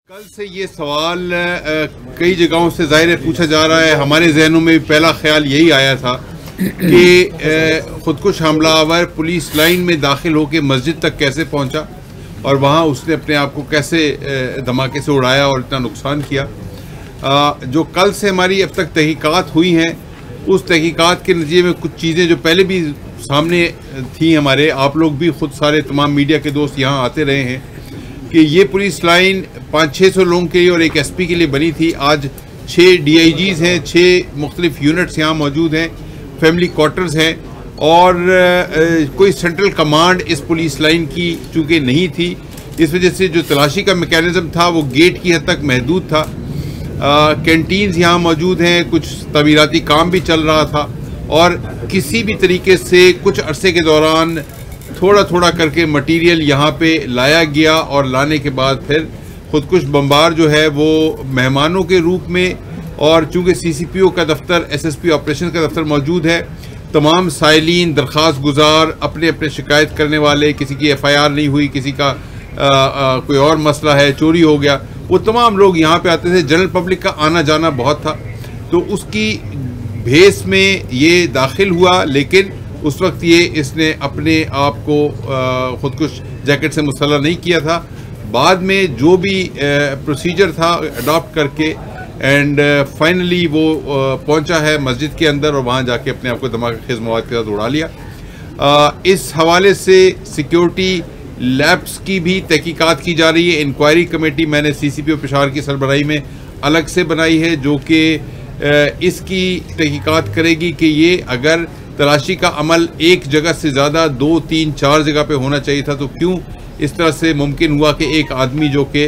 कल से ये सवाल कई जगहों से ज़ाहिर है पूछा जा रहा है। हमारे जहनों में भी पहला ख्याल यही आया था कि ख़ुदकुश हमलावर पुलिस लाइन में दाखिल होकर मस्जिद तक कैसे पहुंचा और वहां उसने अपने आप को कैसे धमाके से उड़ाया और इतना नुकसान किया। जो कल से हमारी अब तक तहकीकात हुई हैं, उस तहकीकात के नतीजे में कुछ चीज़ें जो पहले भी सामने थी हमारे, आप लोग भी खुद सारे तमाम मीडिया के दोस्त यहाँ आते रहे हैं कि ये पुलिस लाइन 500-600 लोगों के लिए और एक एसपी के लिए बनी थी। आज 6 DIGs हैं, 6 मुख्तलिफ यूनिट्स यहाँ मौजूद हैं, फैमिली क्वार्टर्स हैं और कोई सेंट्रल कमांड इस पुलिस लाइन की चूँकि नहीं थी, इस वजह से जो तलाशी का मैकेनिज़्म था वो गेट की हद तक महदूद था। कैंटीन्स यहाँ मौजूद हैं, कुछ तमीराती काम भी चल रहा था और किसी भी तरीके से कुछ अरसे के दौरान थोड़ा थोड़ा करके मटेरियल यहाँ पे लाया गया और लाने के बाद फिर ख़ुदकुश बम्बार जो है वो मेहमानों के रूप में, और चूँकि CCPO का दफ्तर, SSP ऑपरेशन का दफ्तर मौजूद है, तमाम साइलिन, दरख्वास्त गुजार, अपने अपने शिकायत करने वाले, किसी की FIR नहीं हुई, किसी का कोई और मसला है, चोरी हो गया, वो तमाम लोग यहाँ पे आते थे। जनरल पब्लिक का आना जाना बहुत था, तो उसकी भेस में ये दाखिल हुआ। लेकिन उस वक्त ये इसने अपने आप को ख़ुदकुश जैकेट से मुसल्ला नहीं किया था। बाद में जो भी प्रोसीजर था अडॉप्ट करके एंड फाइनली वो पहुंचा है मस्जिद के अंदर और वहाँ जाके अपने आप को धमाकेखेज़ मवाद के साथ उड़ा लिया। इस हवाले से सिक्योरिटी लैब्स की भी तहकीकात की जा रही है। इंक्वायरी कमेटी मैंने CCPO पेशावर की सरबराही में अलग से बनाई है जो कि इसकी तहकीकात करेगी कि ये अगर तलाशी का अमल एक जगह से ज़्यादा 2, 3, 4 जगह पे होना चाहिए था तो क्यों इस तरह से मुमकिन हुआ कि एक आदमी जो कि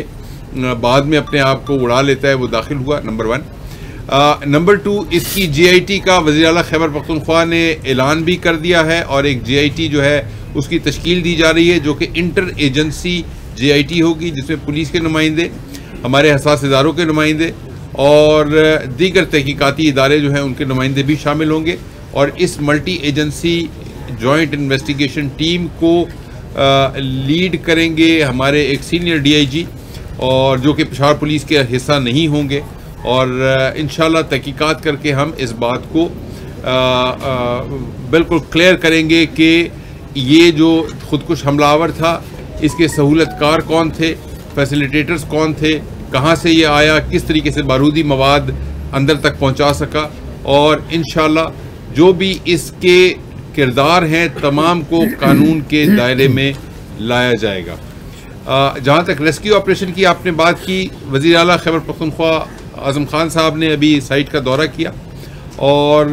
बाद में अपने आप को उड़ा लेता है वो दाखिल हुआ, नंबर 1। नंबर 2, इसकी GIT का वज़ीर आला खैबर पख्तूनख्वा ने ऐलान भी कर दिया है और एक GIT जो है उसकी तश्कील दी जा रही है जो कि इंटर एजेंसी GIT होगी, जिसमें पुलिस के नुमाइंदे, हमारे हसास इदारों के नुमाइंदे और दीगर तहकीकाती इदारे जो हैं उनके नुमाइंदे भी शामिल होंगे। और इस multi agency joint investigation team को लीड करेंगे हमारे एक सीनियर DIG और जो कि पेशावर पुलिस के हिस्सा नहीं होंगे, और इंशाल्लाह तहकीकात करके हम इस बात को बिल्कुल क्लियर करेंगे कि ये जो ख़ुदकुश हमलावर था इसके सहूलतकार कौन थे, फैसिलिटेटर्स कौन थे, कहाँ से ये आया, किस तरीके से बारूदी मवाद अंदर तक पहुँचा सका, और इंशाल्लाह जो भी इसके किरदार हैं तमाम को कानून के दायरे में लाया जाएगा। जहाँ तक रेस्क्यू ऑपरेशन की आपने बात की, वज़ीर आला खैबर पख्तूनख्वा आज़म खान साहब ने अभी साइट का दौरा किया और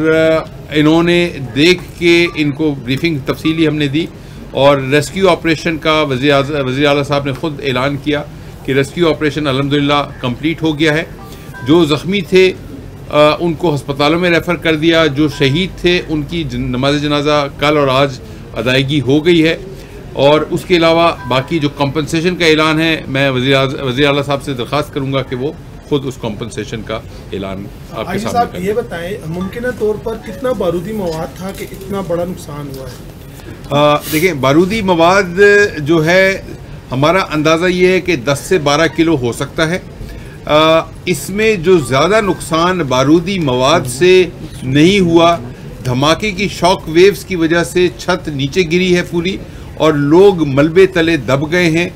इन्होंने देख के इनको ब्रीफिंग तफसीली हमने दी और रेस्क्यू ऑपरेशन का वज़ीर आला साहब ने ख़ुद ऐलान किया कि रेस्क्यू ऑपरेशन अल्हम्दुलिल्लाह कंप्लीट हो गया है। जो ज़ख्मी थे उनको हस्पतालों में रेफ़र कर दिया, जो शहीद थे उनकी नमाज जनाजा कल और आज अदायगी हो गई है, और उसके अलावा बाकी जो कंपनसेशन का ऐलान है मैं वज़ीर आला साहब से दरख्वास्त करूँगा कि वो खुद उस कंपनसेशन का ऐलान आपके सामने करें। ये बताएं मुमकिन तौर पर कितना बारूदी मवाद था कि इतना बड़ा नुकसान हुआ है? देखिए, बारूदी मवाद जो है हमारा अंदाज़ा ये है कि 10 से 12 किलो हो सकता है। इसमें जो ज़्यादा नुकसान बारूदी मवाद से नहीं हुआ, धमाके की शॉक वेव्स की वजह से छत नीचे गिरी है पूरी और लोग मलबे तले दब गए हैं।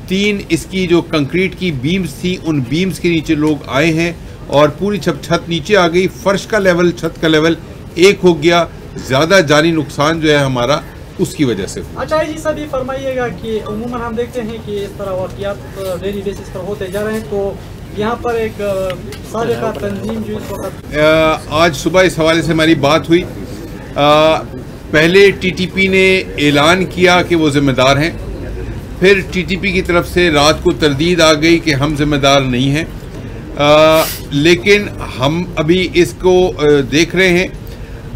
3 इसकी जो कंक्रीट की बीम्स थी उन बीम्स के नीचे लोग आए हैं और पूरी छत नीचे आ गई, फर्श का लेवल, छत का लेवल एक हो गया। ज़्यादा जानी नुकसान जो है हमारा उसकी वजह से। अच्छा जी सर, ये फरमाइएगा कि उम्मूमन हम देखते हैं कि इस तरह वाक़ियात डेली बेसिस पर होते जा रहे हैं, तो यहाँ पर एक साबिक़ा तंजीम जो इस वक्त आज सुबह इस हवाले से हमारी बात हुई। पहले TTP ने ऐलान किया कि वो ज़िम्मेदार हैं, फिर TTP की तरफ से रात को तरदीद आ गई कि हम ज़िम्मेदार नहीं हैं, लेकिन हम अभी इसको देख रहे हैं।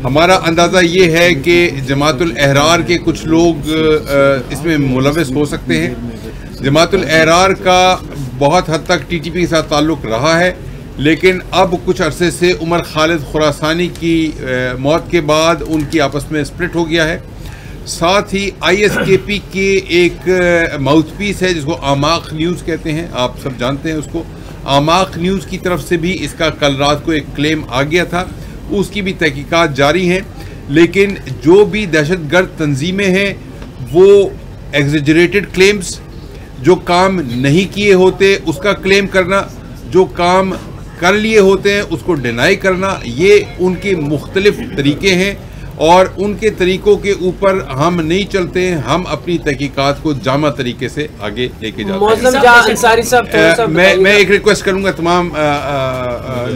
हमारा अंदाज़ा ये है कि जमातुल अहरार के कुछ लोग इसमें मुलव्वस हो सकते हैं। जमातुल अहरार का बहुत हद तक TTP के साथ ताल्लुक़ रहा है, लेकिन अब कुछ अरसे से उमर खालिद खुरासानी की मौत के बाद उनकी आपस में स्प्लिट हो गया है, साथ ही ISKP के एक माउथपीस है जिसको आमाक न्यूज़ कहते हैं, आप सब जानते हैं उसको। आमाक न्यूज़ की तरफ से भी इसका कल रात को एक क्लेम आ गया था, उसकी भी तहकीकात जारी हैं। लेकिन जो भी दहशतगर्द तंजीमें हैं वो एग्जेजरेटेड क्लेम्स, जो काम नहीं किए होते उसका क्लेम करना, जो काम कर लिए होते हैं उसको डिनाई करना, ये उनके मुख्तलिफ तरीके हैं और उनके तरीक़ों के ऊपर हम नहीं चलते हैं। हम अपनी तहकीकात को जामा तरीके से आगे लेके जाते हैं। मैं एक रिक्वेस्ट करूंगा तमाम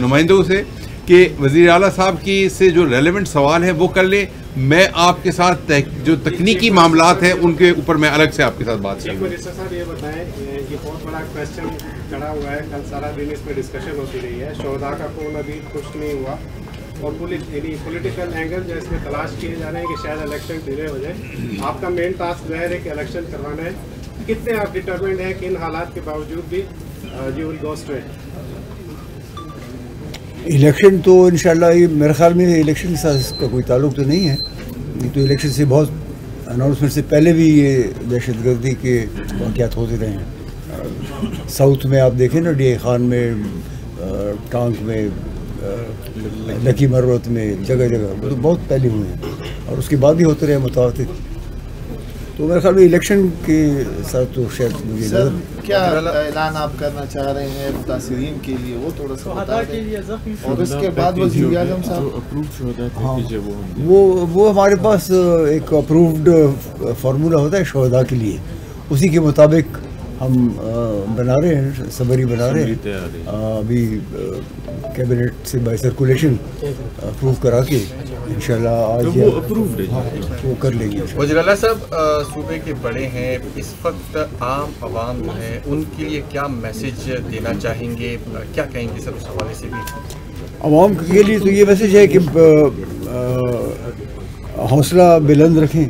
नुमाइंदों से कि वज़ीर आला साहब की से जो रेलेवेंट सवाल है वो कर ले। मैं आपके साथ जो तकनीकी मामलात हैं उनके ऊपर मैं अलग से आपके साथ बात करूँगा। सर ये बताएं, ये बहुत बड़ा क्वेश्चन खड़ा हुआ है, कल सारा दिन इस पर डिस्कशन होती रही है। शोहदा का कौन अभी कुछ नहीं हुआ और पॉलिटिकल एंगल जो इसमें तलाश किए जा रहे हैं कि शायद इलेक्शन डिले हो जाए। आपका मेन टास्क ज़ाहिर है कि इलेक्शन करवाना है। कितने आप डिटरमिन्ड हैं कि इन हालात के बावजूद भी you will go straight? Election तो इंशाल्लाह, ये मेरे ख्याल में इलेक्शन के साथ इसका कोई ताल्लुक तो नहीं है। ये तो इलेक्शन से बहुत अनाउंसमेंट से पहले भी ये दहशतगर्दी के वाक़यात होते रहे हैं। साउथ में आप देखें ना, DI खान में, टांग में, लकी मरवत में, जगह जगह तो बहुत पहले हुए हैं और उसके बाद भी होते रहे मुताबिक। तो मेरे ख्याल में इलेक्शन के साथ तो शायद मुझे सर क्या ऐलान आप करना चाह रहे हैं मुतासिरीन के लिए, वो थोड़ा सा बता दें। और उसके बाद वज़ीर आज़म साहब, हाँ, वो हमारे पास एक अप्रूव्ड फार्मूला होता है शोहदा के लिए, उसी के मुताबिक हम बना रहे हैं, समरी बना रहे हैं। अभी कैबिनेट से बाय सर्कुलेशन अप्रूव करा के इंशाल्लाह आज वो अप्रूव्ड है, वो कर लेंगे। वज़ीर आला साहब सूबे के बड़े हैं, इस वक्त आम आवाम है उनके लिए क्या मैसेज देना चाहेंगे, क्या कहेंगे सर उस हवाले से भी? आवाम के लिए तो ये मैसेज है कि हौसला बुलंद रखें।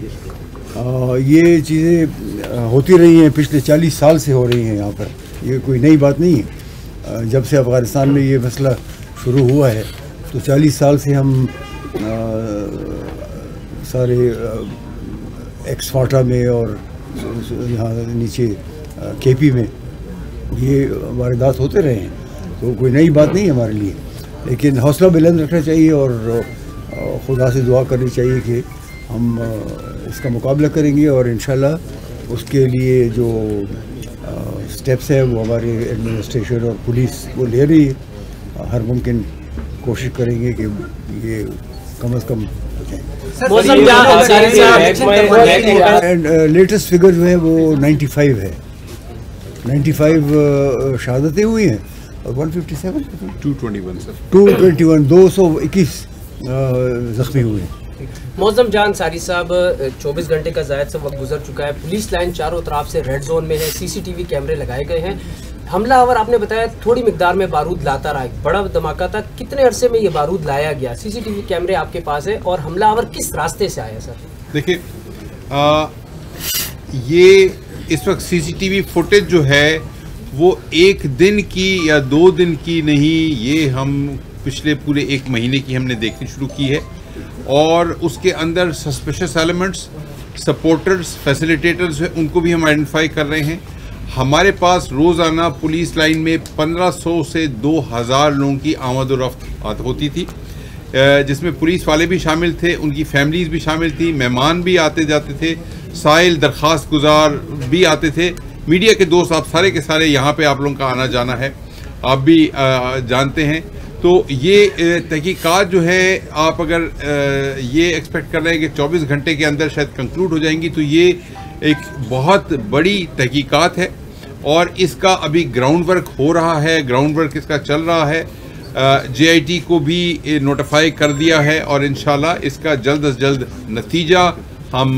ये चीज़ें होती रही हैं, पिछले 40 साल से हो रही हैं यहाँ पर, ये कोई नई बात नहीं है। जब से अफ़गानिस्तान में ये मसला शुरू हुआ है तो 40 साल से हम सारे एक्सफाटा में और यहाँ नीचे KP में ये वारदात होते रहे हैं, तो कोई नई बात नहीं है हमारे लिए। लेकिन हौसला बुलंद रखना चाहिए और खुदा से दुआ करनी चाहिए कि हम इसका मुकाबला करेंगे और इंशाल्लाह उसके लिए जो स्टेप्स है वो हमारे एडमिनिस्ट्रेशन और पुलिस वो ले रही है। हर मुमकिन कोशिश करेंगे कि ये कम से कम हो जाए। लेटेस्ट फिगर जो है वो 95 है, 95 शहादतें हुई हैं और 157 221 जख्मी हुए हैं। मौज़म जान अंसारी साहब, 24 घंटे का ज़ायद से वक्त गुजर चुका है, पुलिस लाइन चारों तरफ से रेड जोन में है, CCTV कैमरे लगाए गए हैं। हमलावर आपने बताया थोड़ी मिकदार में बारूद लाता रहा, बड़ा धमाका था, कितने अरसे में ये बारूद लाया गया? CCTV कैमरे आपके पास है और हमलावर किस रास्ते से आया? सर देखिए, ये इस वक्त CCTV फुटेज जो है वो एक दिन की या 2 दिन की नहीं, ये हम पिछले पूरे 1 महीने की हमने देखनी शुरू की है और उसके अंदर सस्पिशियस एलिमेंट्स, सपोर्टर्स, फैसिलिटेटर्स हैं, उनको भी हम आइडेंटिफाई कर रहे हैं। हमारे पास रोज़ाना पुलिस लाइन में 1500 से 2000 लोगों की आमद और रफ्त होती थी, जिसमें पुलिस वाले भी शामिल थे, उनकी फैमिलीज़ भी शामिल थी, मेहमान भी आते जाते थे, साइल दरख्वास्त गुजार भी आते थे, मीडिया के दोस्त आप सारे के सारे यहाँ पे आप लोगों का आना जाना है, आप भी जानते हैं। तो ये तहकीकात जो है, आप अगर ये एक्सपेक्ट कर रहे हैं कि 24 घंटे के अंदर शायद कंक्लूड हो जाएंगी, तो ये एक बहुत बड़ी तहकीकात है और इसका अभी ग्राउंड वर्क हो रहा है, ग्राउंड वर्क इसका चल रहा है। JIT को भी नोटिफाई कर दिया है और इंशाल्लाह इसका जल्द अज जल्द नतीजा हम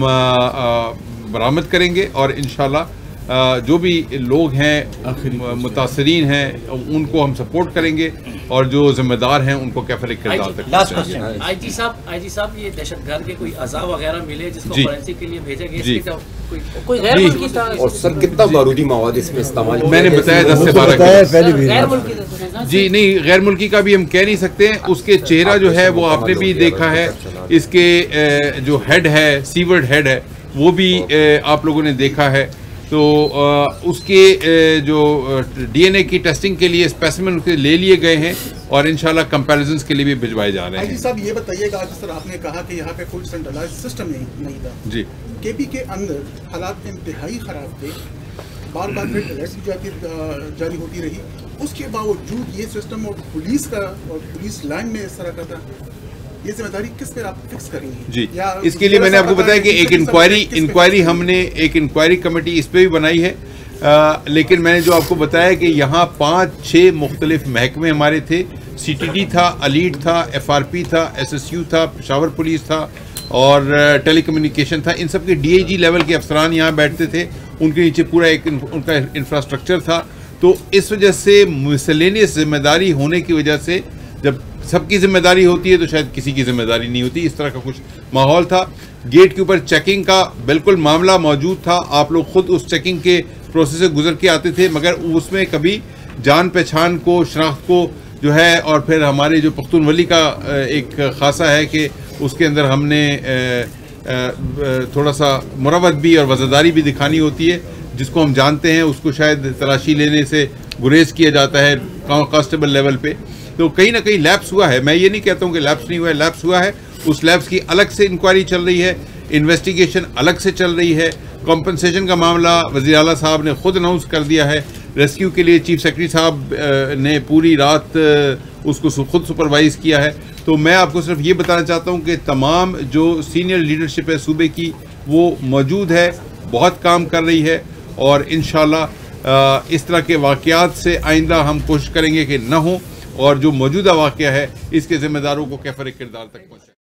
बरामद करेंगे और इंशाल्लाह जो भी लोग हैं मुतासरीन हैं उनको हम सपोर्ट करेंगे और जो जिम्मेदार हैं उनको कैफर किरदार तक पहुंचाएंगे। आईजी साहब ये दहशतगर्द के कोई अज़ा वगैरह मिले जिसको फॉरेंसिक के लिए भेजा गया, कोई गैर मुल्की और सर कितना बारूदी मवाद इसमें इस्तेमाल? मैंने बताया 10 से 12 जी नहीं, गैर मुल्की का भी हम कह नहीं सकते हैं। उसके चेहरा जो है वो आपने भी देखा है, इसके जो हेड है, सीवर्ड हेड है, वो भी आप लोगों ने देखा है। तो उसके जो डीएनए की टेस्टिंग के लिए स्पेसिमेन उसके ले लिए गए हैं और इंशाल्लाह कंपैरिजन्स के लिए भी भिजवाए जा रहे हैं। आईजी साहब ये बताइएगा, जिस तरह आपने कहा कि यहाँ पे कोई सेंट्रलाइज्ड सिस्टम नहीं था जी, केपी के अंदर हालात इंतहाई ख़राब थे, बार बार फिर अलर्ट जारी होती रही, उसके बावजूद ये सिस्टम और पुलिस का और पुलिस लाइन में इस तरह का था, ये जिम्मेदारी किस पे आप फिक्स करेंगे? जी, इसके लिए मैंने आपको बताया कि एक इंक्वायरी हमने एक इंक्वायरी कमेटी इस पे भी बनाई है। लेकिन मैंने जो आपको बताया कि यहाँ 5-6 मुख्तलिफ महकमे हमारे थे, CTD था, अलीट था, FRP था, SSU था, पेशावर पुलिस था और टेलीकम्युनिकेशन था। इन सब के DIG लेवल के अफसरान यहाँ बैठते थे, उनके नीचे पूरा एक उनका इंफ्रास्ट्रक्चर था। तो इस वजह से मिसलेनियस जिम्मेदारी होने की वजह से जब सबकी जिम्मेदारी होती है तो शायद किसी की जिम्मेदारी नहीं होती, इस तरह का कुछ माहौल था। गेट के ऊपर चेकिंग का बिल्कुल मामला मौजूद था, आप लोग खुद उस चेकिंग के प्रोसेस से गुजर के आते थे, मगर उसमें कभी जान पहचान को, शनाख्त को जो है, और फिर हमारे जो पख्तूनवली का एक खासा है कि उसके अंदर हमने थोड़ा सा मुरवत भी और वज़ादारी भी दिखानी होती है, जिसको हम जानते हैं उसको शायद तलाशी लेने से गुरेज किया जाता है कांस्टेबल लेवल पे। तो कहीं ना कहीं लैप्स हुआ है, मैं ये नहीं कहता हूँ कि लैप्स नहीं हुआ है, लैप्स हुआ है। उस लैप्स की अलग से इंक्वायरी चल रही है, इन्वेस्टिगेशन अलग से चल रही है। कॉम्पनसेशन का मामला वज़ीर आला साहब ने खुद अनाउंस कर दिया है, रेस्क्यू के लिए चीफ सेक्रेटरी साहब ने पूरी रात उसको खुद सुपरवाइज़ किया है। तो मैं आपको सिर्फ ये बताना चाहता हूँ कि तमाम जो सीनियर लीडरशिप है सूबे की वो मौजूद है, बहुत काम कर रही है और इंशाल्लाह इस तरह के वाक़यात से आइंदा हम कोशिश करेंगे कि न हो और जो मौजूदा वाक़या है इसके ज़िम्मेदारों को कैफर किरदार तक पहुँचाएं।